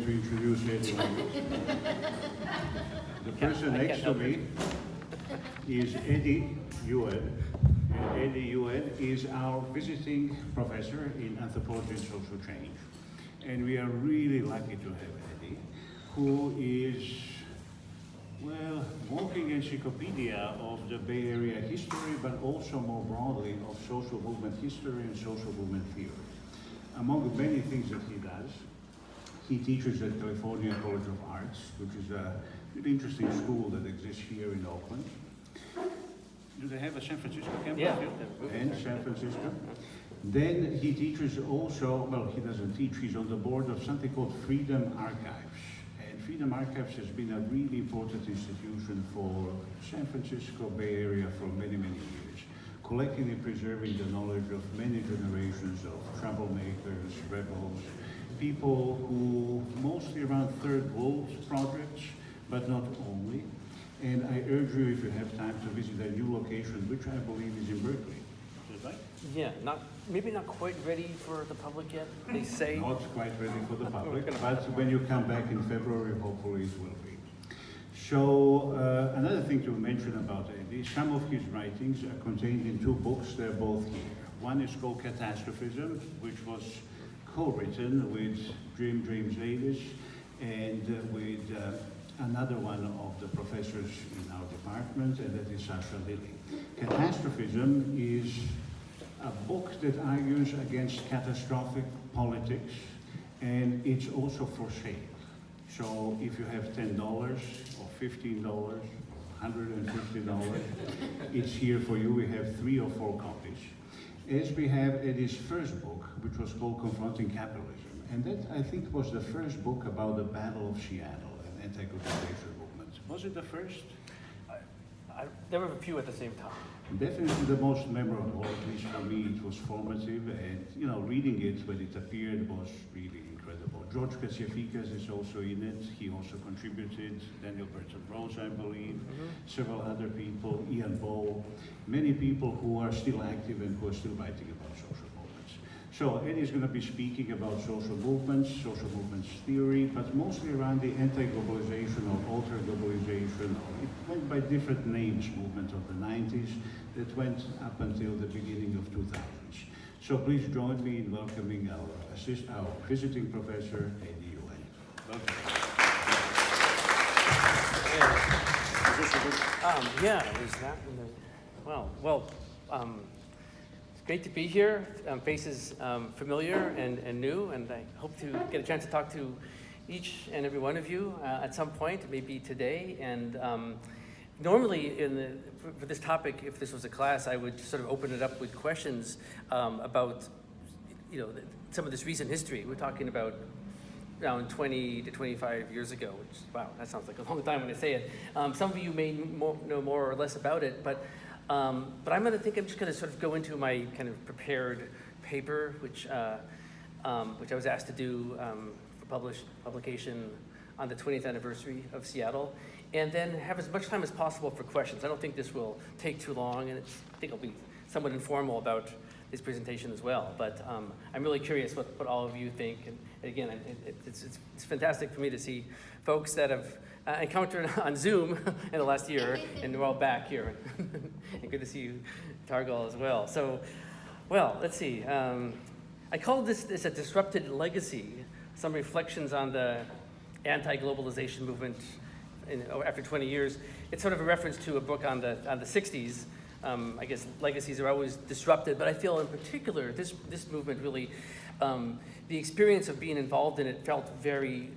to introduce Eddie. The person next to me is Eddie Yuen. And Eddie Yuen is our visiting professor in Anthropology and Social Change. And we are really lucky to have Eddie, who is, well, walking encyclopedia of the Bay Area history, but also more broadly of social movement history and social movement theory. Among many things that he does, he teaches at California College of Arts, which is a really interesting school that exists here in Oakland. Do they have a San Francisco campus? Yeah. And San Francisco. Then he teaches also, well, he doesn't teach, he's on the board of something called Freedom Archives. And Freedom Archives has been a really important institution for San Francisco Bay Area for many, many years, collecting and preserving the knowledge of many generations of troublemakers, rebels, people who mostly around third world projects, but not only. And I urge you, if you have time, to visit a new location, which I believe is in Berkeley. Is that right? Yeah, maybe not quite ready for the public yet, they say. Not quite ready for the public, but when you come back in February, hopefully it will be. So another thing to mention about Eddie, some of his writings are contained in two books. They're both here. One is called Catastrophism, which was co-written with Jim Davis and with another one of the professors in our department, and that is Sasha Lilly. Catastrophism is a book that argues against catastrophic politics, and it's also for sale. So if you have $10 or $15, $150, it's here for you. We have 3 or 4 copies. As we have Eddie's first book, which was called Confronting Capitalism, and that I think was the first book about the Battle of Seattle and anti-globalization movement. Was it the first? There were a few at the same time. Definitely the most memorable, at least for me. It was formative, and reading it when it appeared was really incredible. George Katsiafikas is also in it. He also contributed. Daniel Burton Rose, I believe. Several other people. Ian Bowe. Many people who are still active and who are still writing about social movements. So Eddie is going to be speaking about social movements theory, but mostly around the anti-globalization or alter-globalization, it went by different names, movement of the 90s, that went up until the beginning of 2000s. So please join me in welcoming our visiting professor, Eddie Yuen. Welcome. Yeah, is that well, it's great to be here. Faces familiar and new, and I hope to get a chance to talk to each and every one of you at some point, maybe today. And normally for this topic, if this was a class, I would sort of open it up with questions about some of this recent history. We're talking about around 20 to 25 years ago, which, wow, that sounds like a long time when I say it. Some of you may know more or less about it, but I'm just going to sort of go into my kind of prepared paper, which I was asked to do for publication on the 20th anniversary of Seattle, and then have as much time as possible for questions. I don't think this will take too long, and I think it'll be somewhat informal about this presentation as well. But I'm really curious what all of you think. And again, it's fantastic for me to see folks that have encountered on Zoom in the last year, and we're all back here. And good to see you, Targal, as well. So, well, let's see. I call this a disrupted legacy, some reflections on the anti-globalization movement after 20 years. It's sort of a reference to a book on the 60s. I guess legacies are always disrupted, but I feel in particular this movement really, the experience of being involved in it felt very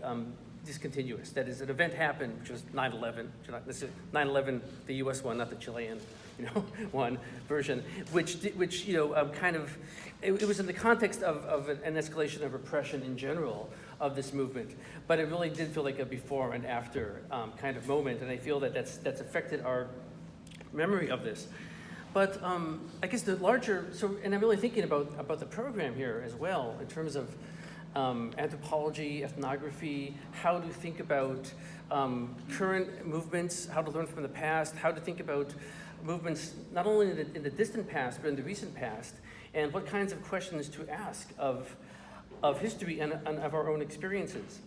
discontinuous. That is, an event happened, which was 9/11. 9/11, the U.S. one, not the Chilean, one version, which kind of, it was in the context of an escalation of repression in general of this movement, but it really did feel like a before and after kind of moment, and I feel that that's affected our memory of this. But I guess the larger, and I'm really thinking about the program here as well in terms of anthropology, ethnography, how to think about current movements, how to learn from the past, how to think about movements not only in the distant past, but in the recent past, and what kinds of questions to ask of history and of our own experiences.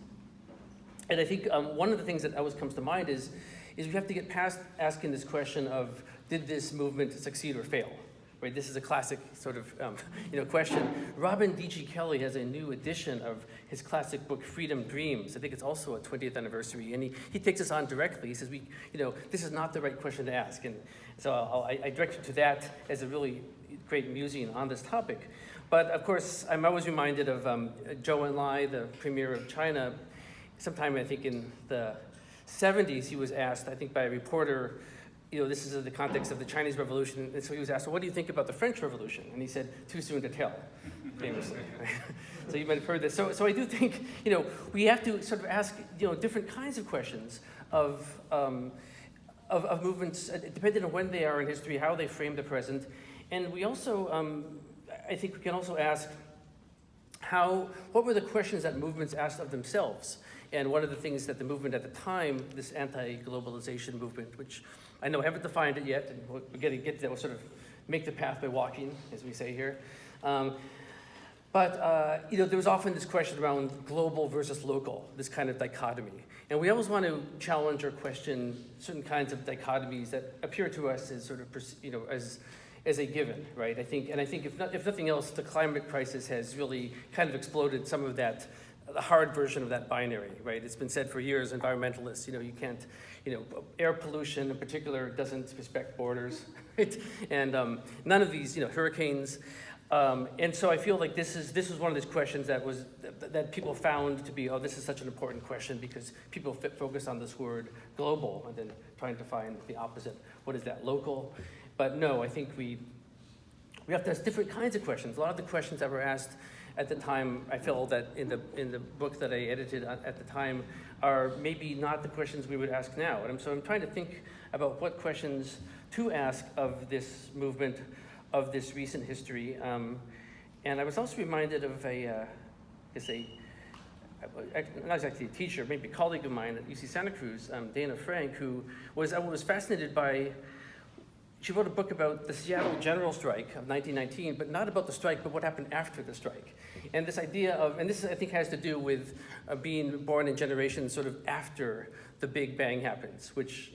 And I think one of the things that always comes to mind is we have to get past asking this question of, did this movement succeed or fail? Right, this is a classic sort of question. Robin D.G. Kelly has a new edition of his classic book, Freedom Dreams. I think it's also a 20th anniversary, and he takes us on directly. He says, this is not the right question to ask. And so I direct you to that as a really great musing on this topic. But of course, I'm always reminded of Zhou Enlai, the premier of China. Sometime, I think in the 70s, he was asked, I think by a reporter, this is in the context of the Chinese Revolution, and so he was asked, well, what do you think about the French Revolution? And he said, too soon to tell, famously. So you might have heard this. So I do think, we have to sort of ask, different kinds of questions of movements, depending on when they are in history, how they frame the present. And we also, I think we can also ask, what were the questions that movements asked of themselves? And one of the things that the movement at the time, this anti-globalization movement, which I know I haven't defined it yet, and we're going to get there, we'll sort of make the path by walking, as we say here. But there was often this question around global versus local, this kind of dichotomy. And we always want to challenge or question certain kinds of dichotomies that appear to us as sort of, as a given, right? I think if nothing else, the climate crisis has really kind of exploded some of that, the hard version of that binary, right? It's been said for years, environmentalists, you can't, air pollution in particular doesn't respect borders, right? And none of these, hurricanes. And so I feel like this is one of these questions that people found to be, this is such an important question because people focus on this word global and then trying to find the opposite. What is that, local? But no, I think we have to ask different kinds of questions. A lot of the questions that were asked at the time, I feel that in the book that I edited at the time are maybe not the questions we would ask now. And so I'm trying to think about what questions to ask of this movement, of this recent history. And I was also reminded of not exactly a teacher, maybe a colleague of mine at UC Santa Cruz, Dana Frank, who was fascinated by. She wrote a book about the Seattle General Strike of 1919, but not about the strike, but what happened after the strike. And this idea of, and this I think has to do with being born in generations sort of after the Big Bang happens, which,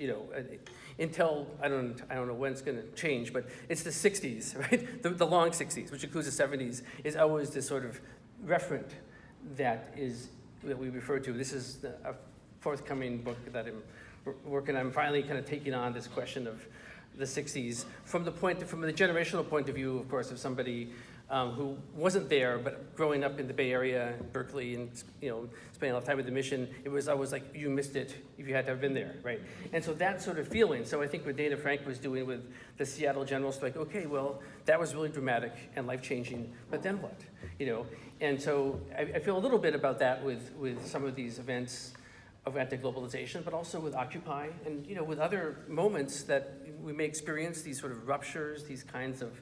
until, I don't know when it's gonna change, but it's the 60s, right? The long 60s, which includes the 70s, is always this sort of referent that we refer to. This is a forthcoming book that I'm working on. I'm finally kind of taking on this question of the 60s from the generational point of view, of course, of somebody who wasn't there, but growing up in the Bay Area, Berkeley, and spending a lot of time with the mission, it was always like you missed it if you had to have been there, right? And so that sort of feeling. So I think what Dana Frank was doing with the Seattle General Strike, okay, well, that was really dramatic and life-changing, but then what? And so I feel a little bit about that with some of these events of anti-globalization, but also with Occupy and with other moments that we may experience, these sort of ruptures, these kinds of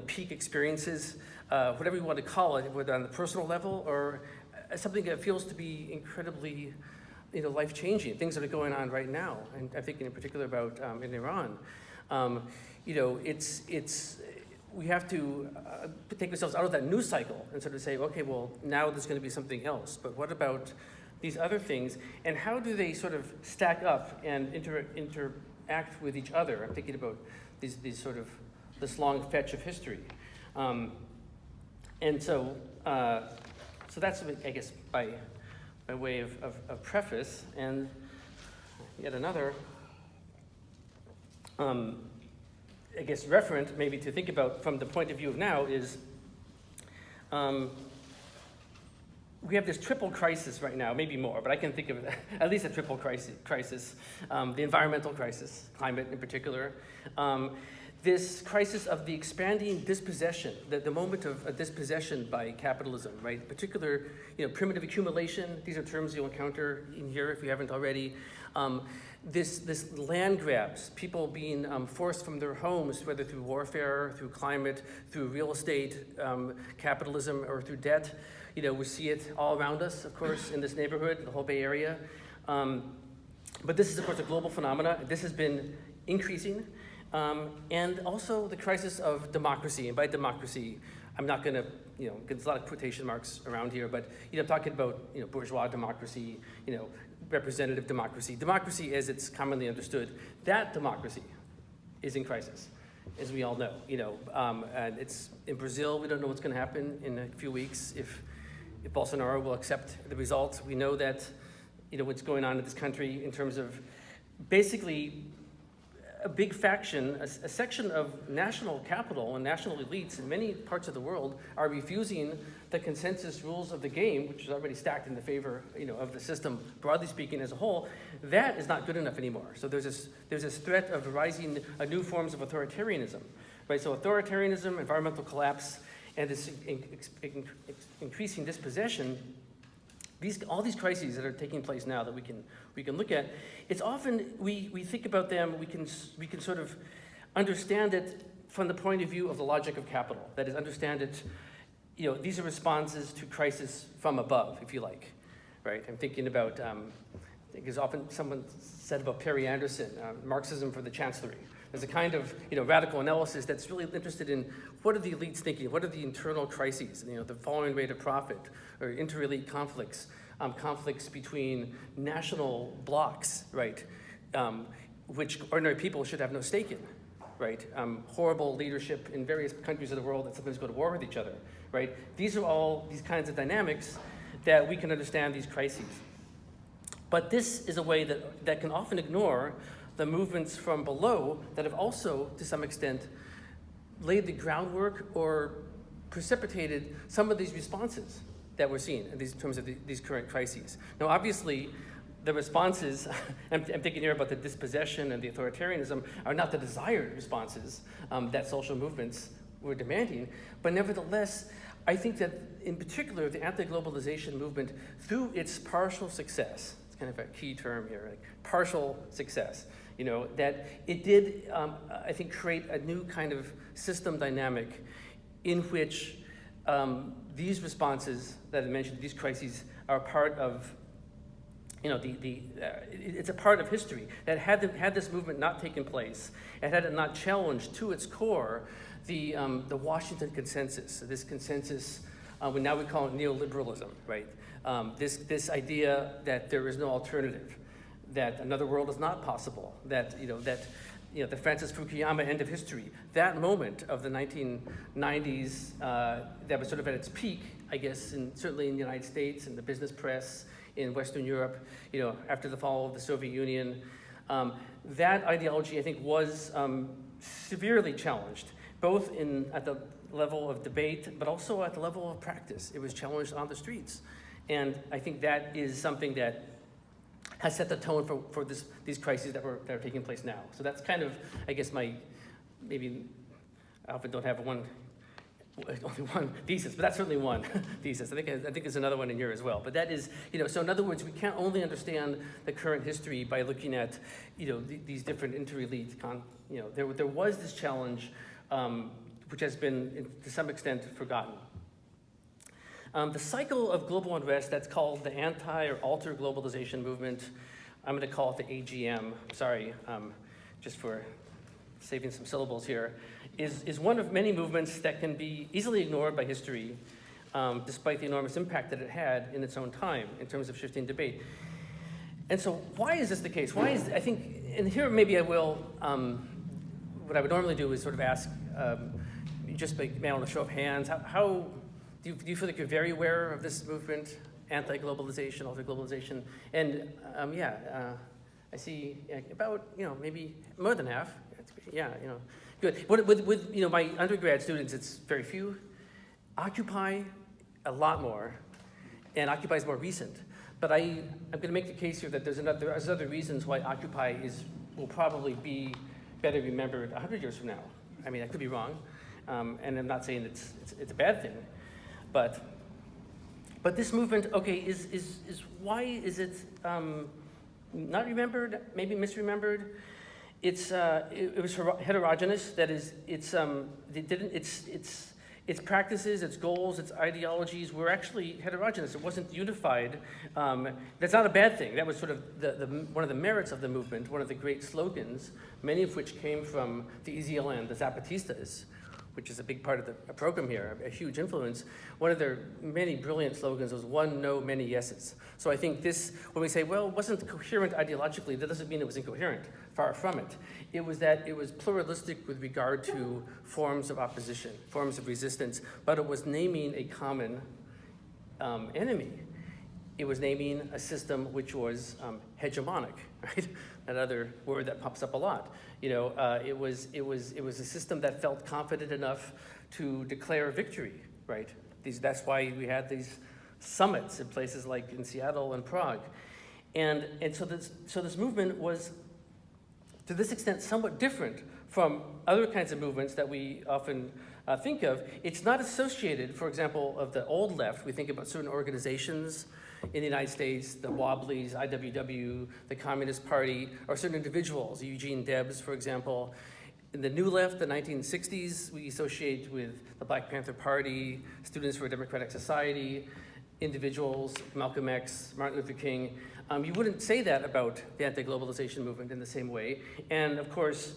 peak experiences, whatever you want to call it, whether on the personal level or something that feels to be incredibly life-changing, things that are going on right now. And I'm thinking in particular about in Iran. We have to take ourselves out of that news cycle and sort of say, okay, well, now there's going to be something else. But what about these other things, and how do they sort of stack up and interact with each other? I'm thinking about this long fetch of history, and so that's, I guess, by way of preface. And yet another, I guess, referent maybe to think about from the point of view of now is. We have this triple crisis right now, maybe more, but I can think of at least a triple crisis. The environmental crisis, climate in particular. This crisis of the expanding dispossession, the moment of a dispossession by capitalism, right? In particular, primitive accumulation. These are terms you'll encounter in here if you haven't already. This land grabs, people being forced from their homes, whether through warfare, through climate, through real estate, capitalism, or through debt. We see it all around us, of course, in this neighborhood, the whole Bay Area. But this is, of course, a global phenomena. This has been increasing. And also the crisis of democracy. And by democracy, I'm not going to, there's a lot of quotation marks around here, but I'm talking about bourgeois democracy, representative democracy, democracy as it's commonly understood. That democracy is in crisis, as we all know. And it's in Brazil. We don't know what's going to happen in a few weeks if Bolsonaro will accept the results. We know that what's going on in this country in terms of basically a big faction, a section of national capital and national elites in many parts of the world are refusing the consensus rules of the game, which is already stacked in the favor, of the system, broadly speaking, as a whole. That is not good enough anymore. So there's this threat of rising new forms of authoritarianism, right? So authoritarianism, environmental collapse, and this increasing dispossession. All these crises that are taking place now that we can look at, it's often we think about them, we can sort of understand it from the point of view of the logic of capital. That is, understand it, these are responses to crisis from above, if you like, right? I'm thinking about, because often someone said about Perry Anderson, Marxism for the Chancellery. There's a kind of radical analysis that's really interested in what are the elites thinking, what are the internal crises, the falling rate of profit, or inter-elite conflicts, conflicts between national blocs, right, which ordinary people should have no stake in, right? Horrible leadership in various countries of the world that sometimes go to war with each other, right? These are all these kinds of dynamics that we can understand these crises. But this is a way that can often ignore the movements from below that have also, to some extent, laid the groundwork or precipitated some of these responses that we're seeing in terms of these current crises. Now, obviously, the responses, I'm thinking here about the dispossession and the authoritarianism, are not the desired responses that social movements were demanding, but nevertheless, I think that in particular, the anti-globalization movement, through its partial success, it's kind of a key term here, like partial success, that it did, I think, create a new kind of system dynamic in which these responses that I mentioned, these crises, are part of, it's a part of history. That had this movement not taken place, and had it not challenged to its core the Washington consensus, this consensus, now we call it neoliberalism, right? This idea that there is no alternative, that another world is not possible, that the Francis Fukuyama end of history, that moment of the 1990s that was sort of at its peak, I guess, certainly in the United States, in the business press, in Western Europe, after the fall of the Soviet Union, that ideology, I think, was severely challenged, both at the level of debate, but also at the level of practice. It was challenged on the streets. And I think that is something that has set the tone for these crises that are taking place now. So that's kind of, I guess, maybe I often don't have only one thesis, but that's certainly one thesis. I think there's another one in here as well. But that is, so in other words, we can't only understand the current history by looking at, these different inter-elite, there was this challenge which has been, to some extent, forgotten. The cycle of global unrest that's called the anti or alter globalization movement, I'm going to call it the AGM, sorry, just for saving some syllables here, is one of many movements that can be easily ignored by history, despite the enormous impact that it had in its own time in terms of shifting debate. And so why is this the case? I think, and here maybe I will, what I would normally do is sort of ask, just by on a show of hands, how do you feel like you're very aware of this movement, anti-globalization, alter globalization? And I see about, maybe more than half. Yeah, good. With my undergrad students, it's very few. Occupy, a lot more, and Occupy is more recent. But I'm going to make the case here that there's other reasons why Occupy will probably be better remembered 100 years from now. I mean, I could be wrong, and I'm not saying it's a bad thing. But this movement, okay, is why is it not remembered, maybe misremembered? It was heterogeneous. That is, its practices, its goals, its ideologies were actually heterogeneous. It wasn't unified. That's not a bad thing. That was sort of one of the merits of the movement, one of the great slogans, many of which came from the EZLN, the Zapatistas, which is a big part of the program here, a huge influence, one of their many brilliant slogans was one no, many yeses. So I think this, when we say, well, it wasn't coherent ideologically, that doesn't mean it was incoherent, far from it. It was that it was pluralistic with regard to forms of opposition, forms of resistance, but it was naming a common enemy. It was naming a system which was hegemonic, right? Another word that pops up a lot. You know, it was a system that felt confident enough to declare victory, right? That's why we had these summits in places like in Seattle and Prague, and so this movement was, to this extent, somewhat different from other kinds of movements that we often think of. It's not associated, for example, of the old left. We think about certain organizations in the United States, the Wobblies, IWW, the Communist Party, or certain individuals, Eugene Debs, for example. In the New Left, the 1960s, we associate with the Black Panther Party, Students for a Democratic Society, individuals, Malcolm X, Martin Luther King. You wouldn't say that about the anti-globalization movement in the same way. And of course,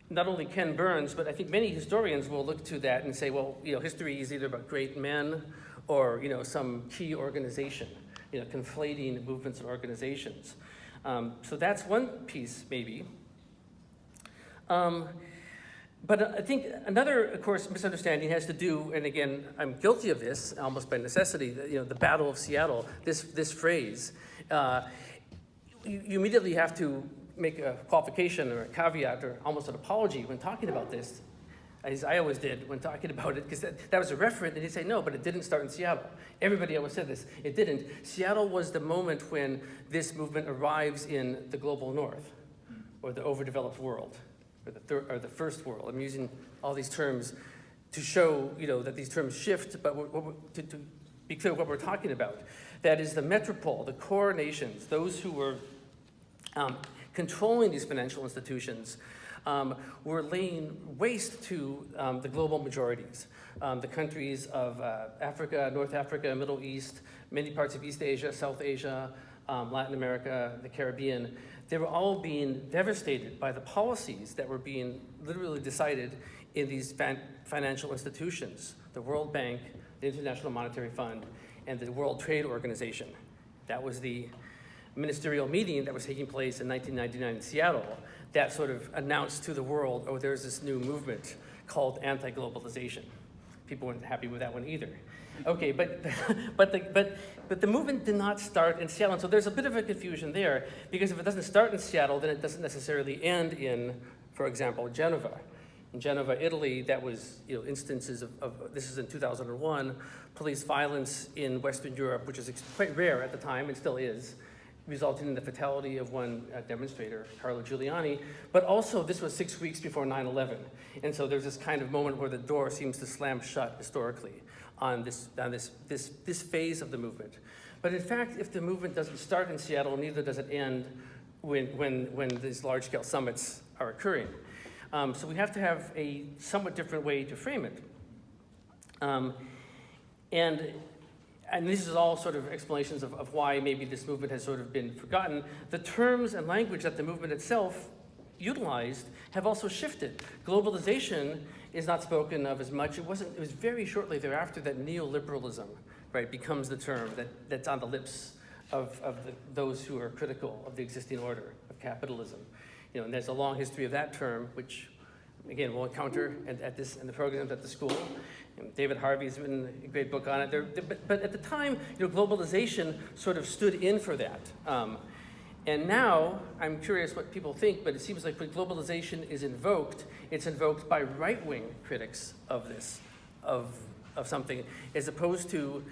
not only Ken Burns, but I think many historians will look to that and say, well, you know, history is either about great men or, you know, some key organization, you know, conflating movements and organizations. So that's one piece, maybe. But I think another, of course, misunderstanding has to do, and again, I'm guilty of this almost by necessity, you know, the Battle of Seattle, this phrase. You immediately have to make a qualification or a caveat or almost an apology when talking about this, as I always did when talking about it, because that was a referent, and he'd say, no, but it didn't start in Seattle. Everybody always said this. It didn't. Seattle was the moment when this movement arrives in the global north, or the overdeveloped world, or the first world. I'm using all these terms to show, you know, that these terms shift, but to be clear what we're talking about. That is the metropole, the core nations, those who were controlling these financial institutions, were laying waste to the global majorities. The countries of Africa, North Africa, Middle East, many parts of East Asia, South Asia, Latin America, the Caribbean, they were all being devastated by the policies that were being literally decided in these financial institutions, the World Bank, the International Monetary Fund, and the World Trade Organization. That was the ministerial meeting that was taking place in 1999 in Seattle that sort of announced to the world, oh, there's this new movement called anti-globalization. People weren't happy with that one either. Okay, but the movement did not start in Seattle, and so there's a bit of a confusion there, because if it doesn't start in Seattle, then it doesn't necessarily end in, for example, Geneva. In Geneva, Italy, that was, you know, instances of this is in 2001, police violence in Western Europe, which is quite rare at the time and still is, resulting in the fatality of one demonstrator, Carlo Giuliani. But also, this was 6 weeks before 9/11, and so there's this kind of moment where the door seems to slam shut historically on this phase of the movement. But in fact, if the movement doesn't start in Seattle, neither does it end when these large-scale summits are occurring. So we have to have a somewhat different way to frame it. And this is all sort of explanations of why maybe this movement has sort of been forgotten. The terms and language that the movement itself utilized have also shifted. Globalization is not spoken of as much. It was very shortly thereafter that neoliberalism, right, becomes the term that's on the lips of those who are critical of the existing order of capitalism. You know, and there's a long history of that term, which, again, we'll encounter in the programs at the school. And David Harvey's written a great book on it. But at the time, you know, globalization sort of stood in for that. And now, I'm curious what people think, but it seems like when globalization is invoked, it's invoked by right-wing critics of this, of something, as opposed to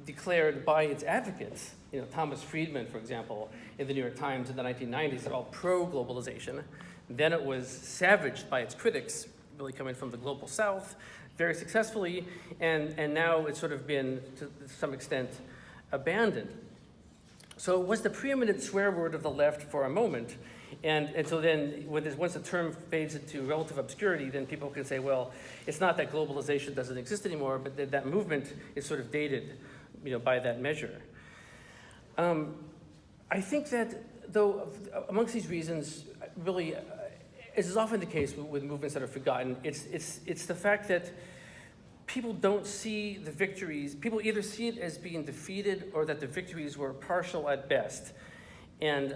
declared by its advocates. You know, Thomas Friedman, for example, in the New York Times in the 1990s, they're all pro-globalization. Then it was savaged by its critics, really coming from the global south, very successfully, and now it's sort of been, to some extent, abandoned. So it was the preeminent swear word of the left for a moment, and so then once the term fades into relative obscurity, then people can say, well, it's not that globalization doesn't exist anymore, but that movement is sort of dated, you know, by that measure. I think that, though, amongst these reasons, really, as is often the case with movements that are forgotten, it's the fact that people don't see the victories. People either see it as being defeated or that the victories were partial at best. And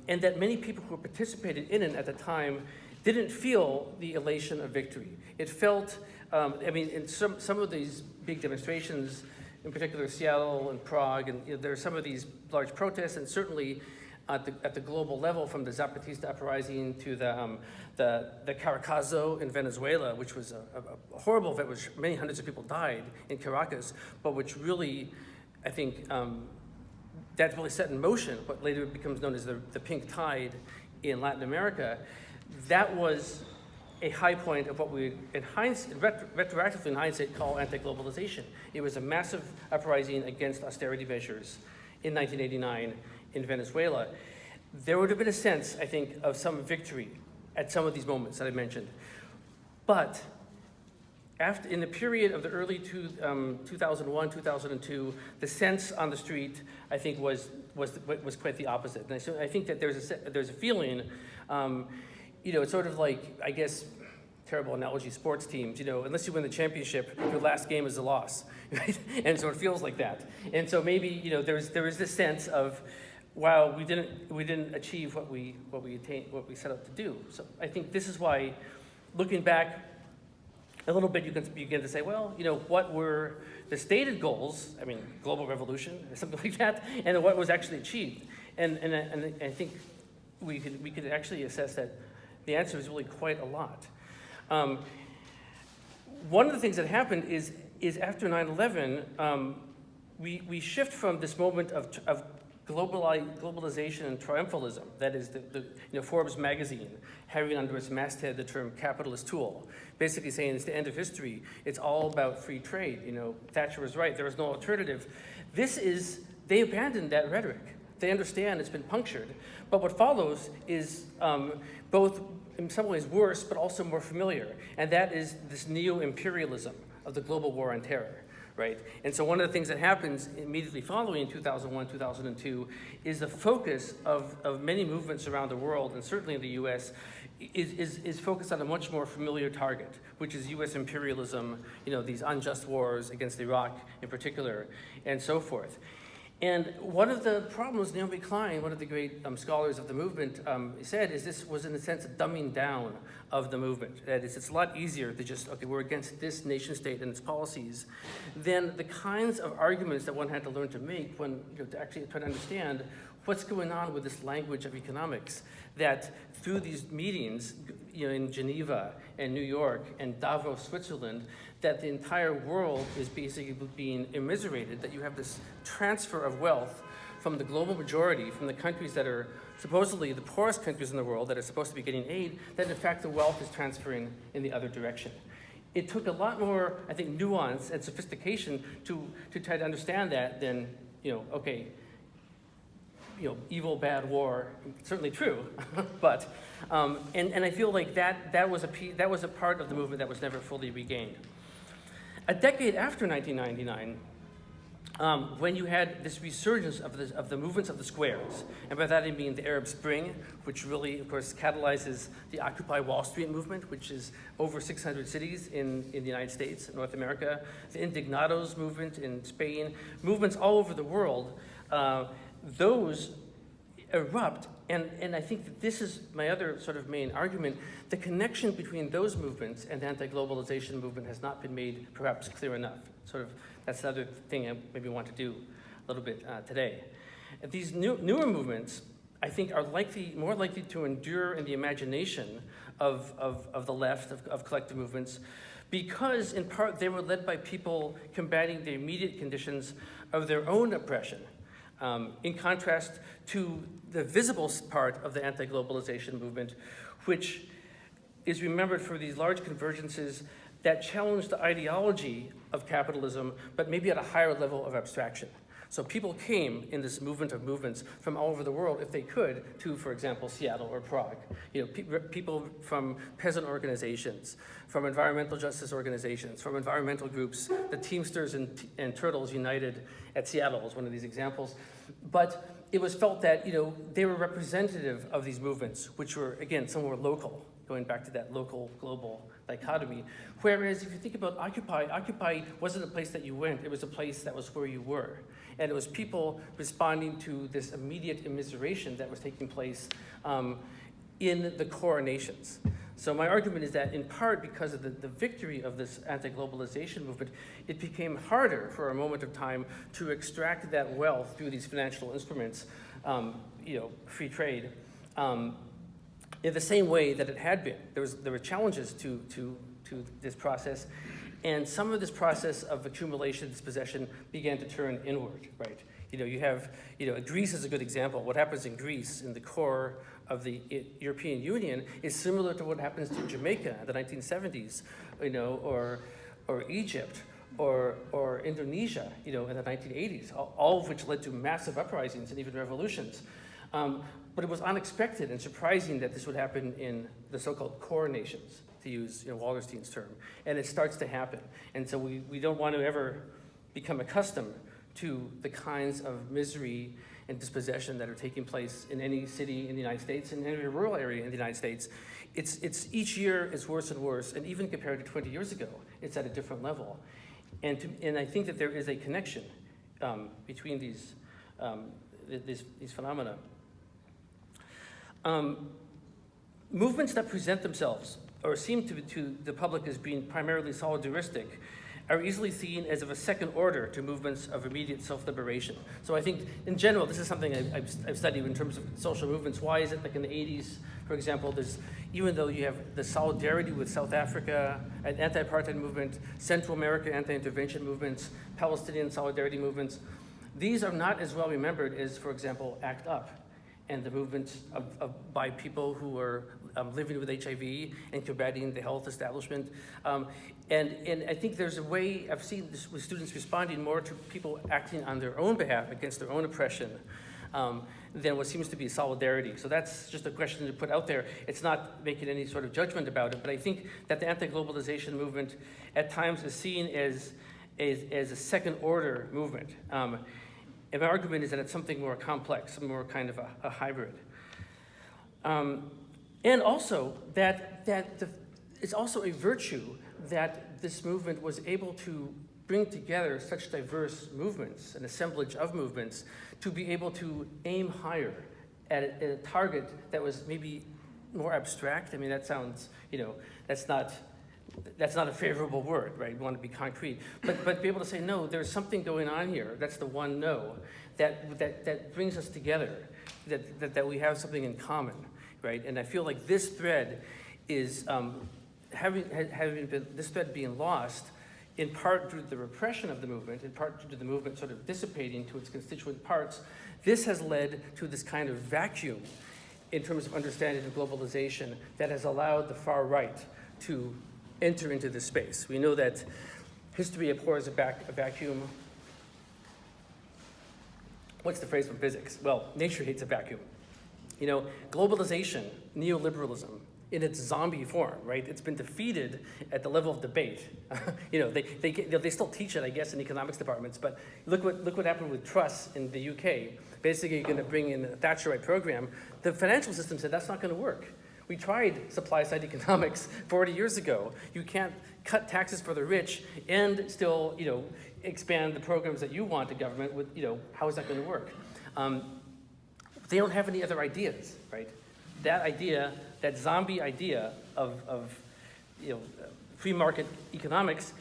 that many people who participated in it at the time didn't feel the elation of victory. It felt, I mean, in some of these big demonstrations, in particular Seattle and Prague, and there are some of these large protests, and certainly at the global level, from the Zapatista uprising to the Caracazo in Venezuela, which was a horrible event, which many hundreds of people died in Caracas, but which really, I think, that really set in motion what later becomes known as the pink tide in Latin America. That was a high point of what we, in hindsight, retroactively in hindsight, call anti-globalization. It was a massive uprising against austerity measures in 1989 in Venezuela. There would have been a sense, I think, of some victory at some of these moments that I mentioned. But in the period of the early 2001, 2002, the sense on the street, I think, was quite the opposite. And I think that there's a feeling, it's sort of like, I guess, terrible analogy, sports teams, unless you win the championship, your last game is a loss, right? And so it feels like that. And so maybe, there is this sense of, wow, we didn't achieve what we set out to do. So I think this is why, looking back a little bit, you can begin to say, well, what were the stated goals? I mean, global revolution or something like that, and what was actually achieved. And I think we could actually assess that the answer is really quite a lot. One of the things that happened is after 9/11, we shift from this moment of globalization and triumphalism. That is the Forbes magazine having under its masthead the term capitalist tool, basically saying it's the end of history. It's all about free trade. Thatcher was right. There is no alternative. They abandoned that rhetoric. They understand it's been punctured. But what follows is both in some ways worse, but also more familiar. And that is this neo-imperialism of the global war on terror. Right? And so one of the things that happens immediately following 2001, 2002 is the focus of many movements around the world, and certainly in the US, is focused on a much more familiar target, which is US imperialism, these unjust wars against Iraq in particular, and so forth. And one of the problems Naomi Klein, one of the great scholars of the movement, said is this was, in a sense, a dumbing down of the movement. That is, it's a lot easier to just, okay, we're against this nation state and its policies, than the kinds of arguments that one had to learn to make when, to actually try to understand what's going on with this language of economics, that through these meetings, in Geneva and New York and Davos, Switzerland, that the entire world is basically being immiserated, that you have this transfer of wealth from the global majority, from the countries that are supposedly the poorest countries in the world that are supposed to be getting aid, that in fact the wealth is transferring in the other direction. It took a lot more, I think, nuance and sophistication to try to understand that than, evil, bad war, certainly true, but, and I feel like that was a part of the movement that was never fully regained. A decade after 1999, when you had this resurgence of the movements of the squares, and by that I mean the Arab Spring, which really, of course, catalyzes the Occupy Wall Street movement, which is over 600 cities in the United States, North America, the Indignados movement in Spain, movements all over the world, those erupt, and I think that this is my other sort of main argument. The connection between those movements and the anti-globalization movement has not been made perhaps clear enough. That's the other thing I maybe want to do a little bit today. These newer movements, I think, are more likely to endure in the imagination of the left, of collective movements, because in part they were led by people combating the immediate conditions of their own oppression. In contrast to the visible part of the anti-globalization movement, which is remembered for these large convergences that challenge the ideology of capitalism, but maybe at a higher level of abstraction. So people came in this movement of movements from all over the world, if they could, to, for example, Seattle or Prague. People from peasant organizations, from environmental justice organizations, from environmental groups. The Teamsters and Turtles United at Seattle is one of these examples. But it was felt that they were representative of these movements, which were, again, some were local, going back to that local-global dichotomy. Whereas if you think about Occupy, Occupy wasn't a place that you went, it was a place that was where you were. And it was people responding to this immediate immiseration that was taking place in the core nations. So my argument is that in part because of the victory of this anti-globalization movement, it became harder for a moment of time to extract that wealth through these financial instruments, free trade, in the same way that it had been. There were challenges to this process, and some of this process of accumulation, dispossession, began to turn inward, right? Greece is a good example. What happens in Greece, in the core of the European Union, is similar to what happens to Jamaica in the 1970s, or Egypt, or Indonesia, in the 1980s, all of which led to massive uprisings and even revolutions. But it was unexpected and surprising that this would happen in the so-called core nations, to use Wallerstein's term, and it starts to happen. And so we don't want to ever become accustomed to the kinds of misery and dispossession that are taking place in any city in the United States, in any rural area in the United States. It's each year is worse and worse, and even compared to 20 years ago, it's at a different level. And I think that there is a connection between these phenomena. Movements that present themselves or seem to the public as being primarily solidaristic are easily seen as of a second order to movements of immediate self-liberation. So I think, in general, this is something I've studied in terms of social movements. Why is it like in the 80s, for example, even though you have the solidarity with South Africa, an anti-apartheid movement, Central America anti-intervention movements, Palestinian solidarity movements, these are not as well remembered as, for example, ACT UP and the movements by people who are living with HIV and combating the health establishment. And I think there's a way, I've seen this with students responding more to people acting on their own behalf against their own oppression than what seems to be solidarity. So that's just a question to put out there. It's not making any sort of judgment about it, but I think that the anti-globalization movement at times is seen as a second order movement. And my argument is that it's something more complex, more kind of a hybrid. And also that it's also a virtue that this movement was able to bring together such diverse movements, an assemblage of movements, to be able to aim higher at a target that was maybe more abstract. I mean, that sounds, that's not a favorable word, right? We want to be concrete. But be able to say, no, there's something going on here. That's the one no, that brings us together, that we have something in common, right? And I feel like this thread is, this thread being lost, in part due to the repression of the movement, in part due to the movement sort of dissipating to its constituent parts, this has led to this kind of vacuum in terms of understanding of globalization that has allowed the far right to enter into this space. We know that history abhors a vacuum. What's the phrase from physics? Well, nature hates a vacuum. Globalization, neoliberalism, in its zombie form, right? It's been defeated at the level of debate. They still teach it, I guess, in economics departments, but look what happened with Truss in the UK. Basically, you're gonna bring in a Thatcherite program. The financial system said that's not gonna work. We tried supply-side economics 40 years ago. You can't cut taxes for the rich and still, expand the programs that you want to government with, how is that gonna work? They don't have any other ideas, right? That idea, that zombie idea of free market economics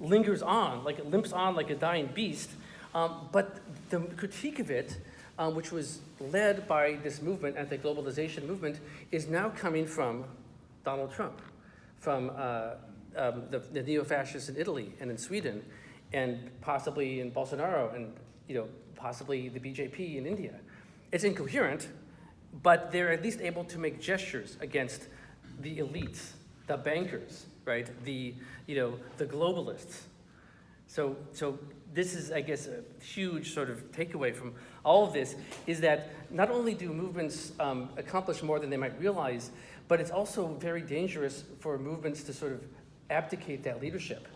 lingers on, like it limps on like a dying beast. But the critique of it, which was led by this movement, anti-globalization movement, is now coming from Donald Trump, from the neo-fascists in Italy and in Sweden, and possibly in Bolsonaro, and possibly the BJP in India. It's incoherent, but they're at least able to make gestures against the elites, the bankers, right? The globalists. So this is, I guess, a huge sort of takeaway from all of this, is that not only do movements accomplish more than they might realize, but it's also very dangerous for movements to sort of abdicate that leadership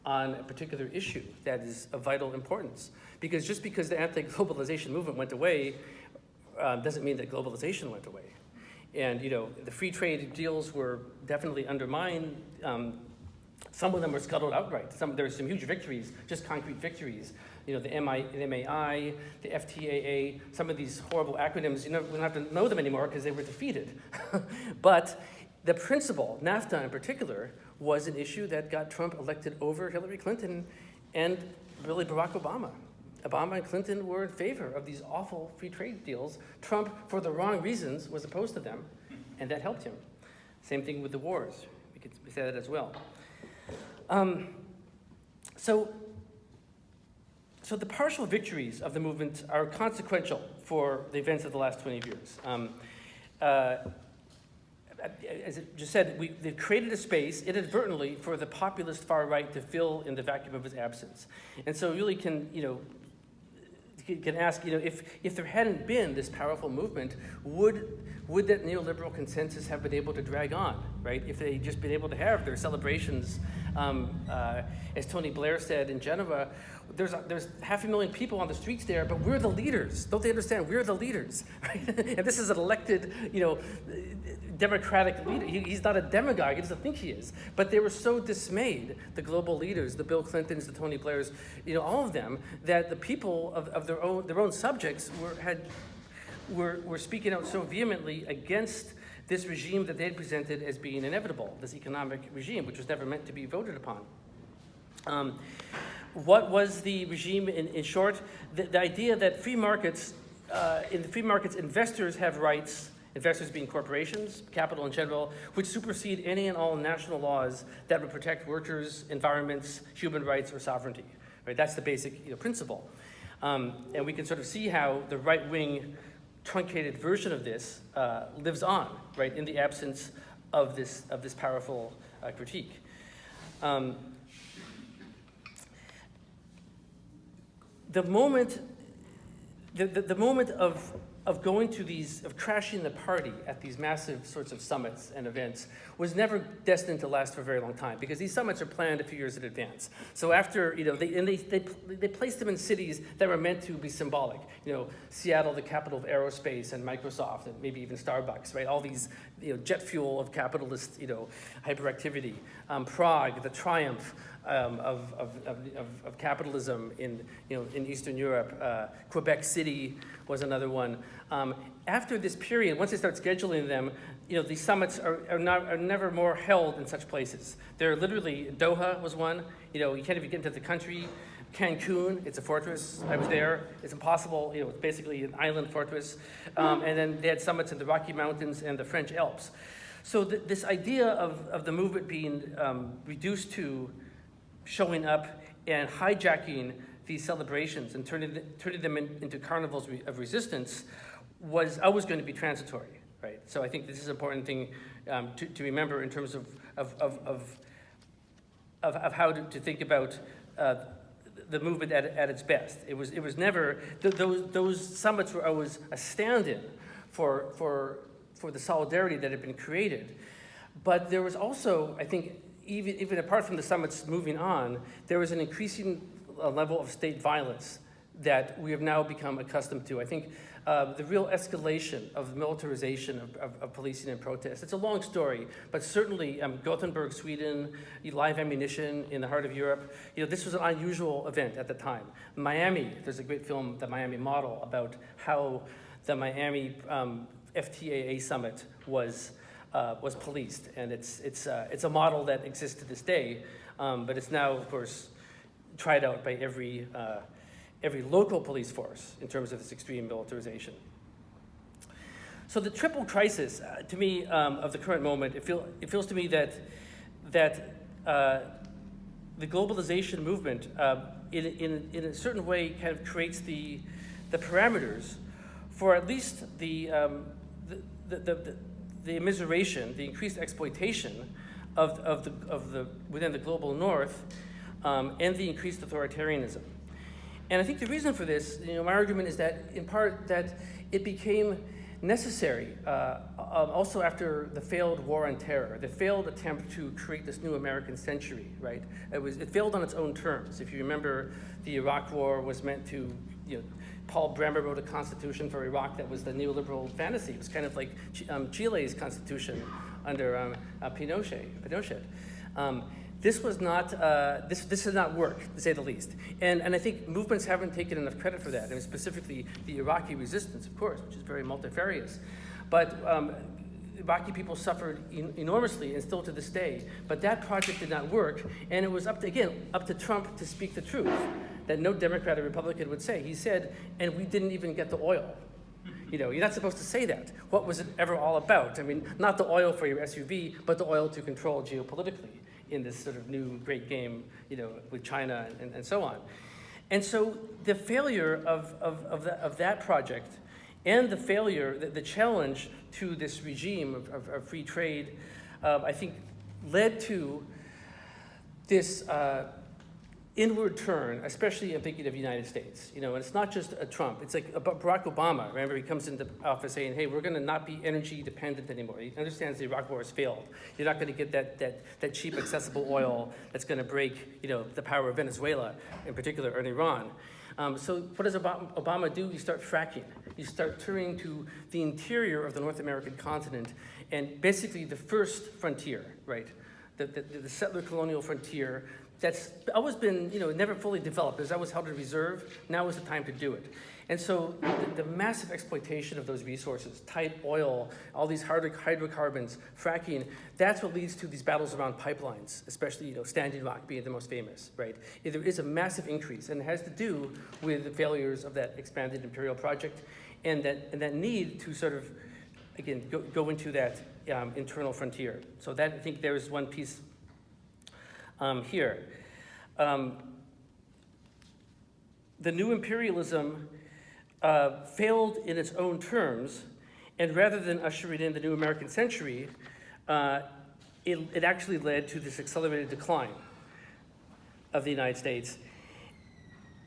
on a particular issue that is of vital importance. Because just because the anti-globalization movement went away doesn't mean that globalization went away. And the free trade deals were definitely undermined. Some of them were scuttled outright. There were some huge victories, just concrete victories. The MAI, the FTAA, some of these horrible acronyms, we don't have to know them anymore because they were defeated. But the principle, NAFTA in particular, was an issue that got Trump elected over Hillary Clinton and really Barack Obama. Obama and Clinton were in favor of these awful free trade deals. Trump, for the wrong reasons, was opposed to them, and that helped him. Same thing with the wars. We could say that as well. So the partial victories of the movement are consequential for the events of the last 20 years. As I just said, they've created a space inadvertently for the populist far right to fill in the vacuum of his absence. And so really can ask, if there hadn't been this powerful movement, would that neoliberal consensus have been able to drag on, right? If they'd just been able to have their celebrations, as Tony Blair said in Geneva, there's 500,000 people on the streets there, but we're the leaders. Don't they understand? We're the leaders, right? And this is an elected, democratic leader. He's not a demagogue. He doesn't think he is. But they were so dismayed, the global leaders, the Bill Clintons, the Tony Blairs, all of them, that the people of their own subjects were speaking out so vehemently against this regime that they had presented as being inevitable, this economic regime, which was never meant to be voted upon. What was the regime in short? The idea that free markets, in the free markets, investors have rights, investors being corporations, capital in general, which supersede any and all national laws that would protect workers, environments, human rights, or sovereignty. Right? That's the basic principle. And we can sort of see how the right-wing truncated version of this lives on, right, in the absence of this powerful critique. The moment of going to of crashing the party at these massive sorts of summits and events was never destined to last for a very long time, because these summits are planned a few years in advance. So after, they placed them in cities that were meant to be symbolic. Seattle, the capital of aerospace and Microsoft, and maybe even Starbucks, right? All these, jet fuel of capitalist, hyperactivity. Prague, the triumph of capitalism in Eastern Europe. Quebec City was another one. After this period, once they start scheduling them, these summits are never more held in such places. They're literally, Doha was one. You can't even get into the country. Cancun, it's a fortress. I was there. It's impossible. It's basically an island fortress. And then they had summits in the Rocky Mountains and the French Alps. So this idea of the movement being reduced to showing up and hijacking these celebrations and turning them into carnivals of resistance was always going to be transitory, right? So I think this is an important thing to remember in terms of how to think about the movement at its best. It was never those summits were always a stand-in for the solidarity that had been created, but there was also, I think, even apart from the summits moving on, there was an increasing level of state violence that we have now become accustomed to. I think the real escalation of militarization of policing and protests, it's a long story, but certainly Gothenburg, Sweden, live ammunition in the heart of Europe, this was an unusual event at the time. Miami, there's a great film, The Miami Model, about how the Miami FTAA summit was policed, and it's a model that exists to this day, but it's now, of course, tried out by every local police force in terms of this extreme militarization. So the triple crisis, to me, of the current moment, it feels to me that the globalization movement, in a certain way, kind of creates the parameters for at least the immiseration, the increased exploitation of the within the global north, and the increased authoritarianism. And I think the reason for this, my argument is that, in part, that it became necessary, also after the failed war on terror, the failed attempt to create this new American century, right? It failed on its own terms. If you remember, the Iraq War was meant to Paul Bremer wrote a constitution for Iraq that was the neoliberal fantasy. It was kind of like Chile's constitution under Pinochet. This was not, this did not work, to say the least. And I think movements haven't taken enough credit for that, and specifically the Iraqi resistance, of course, which is very multifarious. But Iraqi people suffered enormously, and still to this day. But that project did not work, and it was up to Trump to speak the truth that no Democrat or Republican would say. He said, and we didn't even get the oil. You're not supposed to say that. What was it ever all about? I mean, not the oil for your SUV, but the oil to control geopolitically in this sort of new great game, with China and so on. And so the failure of that project and the failure, the challenge to this regime of free trade, I think led to this inward turn, especially I'm thinking of the United States. And it's not just a Trump. It's like Barack Obama. Remember, he comes into office saying, hey, we're going to not be energy dependent anymore. He understands the Iraq War has failed. You're not going to get that cheap, accessible oil that's going to break, the power of Venezuela, in particular, or Iran. So what does Obama do? You start fracking. You start turning to the interior of the North American continent, and basically the first frontier, right? The settler colonial frontier that's always been, never fully developed. It was always held in reserve. Now is the time to do it. And so the massive exploitation of those resources, tight oil, all these hydrocarbons, fracking, that's what leads to these battles around pipelines, especially, Standing Rock being the most famous, right? There is a massive increase, and it has to do with the failures of that expanded imperial project and that need to sort of, again, go into that internal frontier. So that, I think, there is one piece here. The new imperialism failed in its own terms, and rather than ushering in the new American century, it actually led to this accelerated decline of the United States.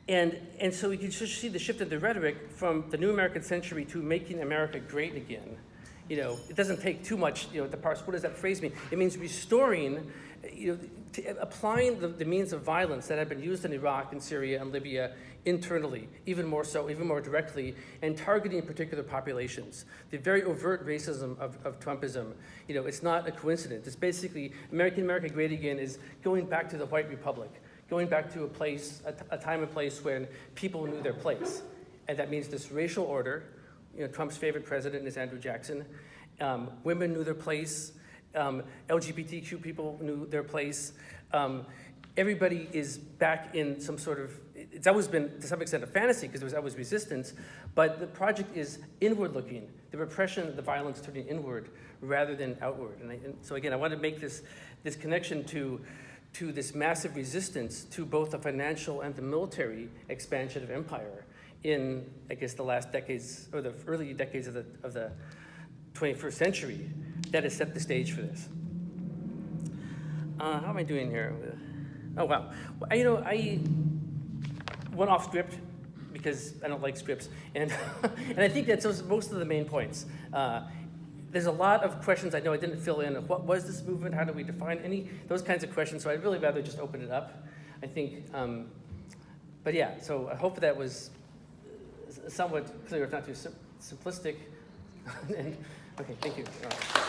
And so we can just see the shift in the rhetoric from the new American century to making America great again. It doesn't take too much, to parse. What does that phrase mean? It means restoring, applying the means of violence that have been used in Iraq and Syria and Libya internally, even more so, even more directly, and targeting particular populations. The very overt racism of Trumpism, it's not a coincidence. It's basically American America Great Again is going back to the White Republic, going back to a time and place when people knew their place. And that means this racial order. Trump's favorite president is Andrew Jackson. Women knew their place. LGBTQ people knew their place. Everybody is back in some sort of, it's always been to some extent a fantasy because there was always resistance, but the project is inward looking. The repression, the violence turning inward rather than outward. And so again, I want to make this connection to this massive resistance to both the financial and the military expansion of empire in, I guess, the last decades, or the early decades of the 21st century, that has set the stage for this. How am I doing here? Oh, wow. I went off script because I don't like scripts, and and I think that's most of the main points. There's a lot of questions I know I didn't fill in. What was this movement? How do we define those kinds of questions? So I'd really rather just open it up, I think. But yeah, so I hope that was somewhat clear, if not too simplistic. And, okay, thank you.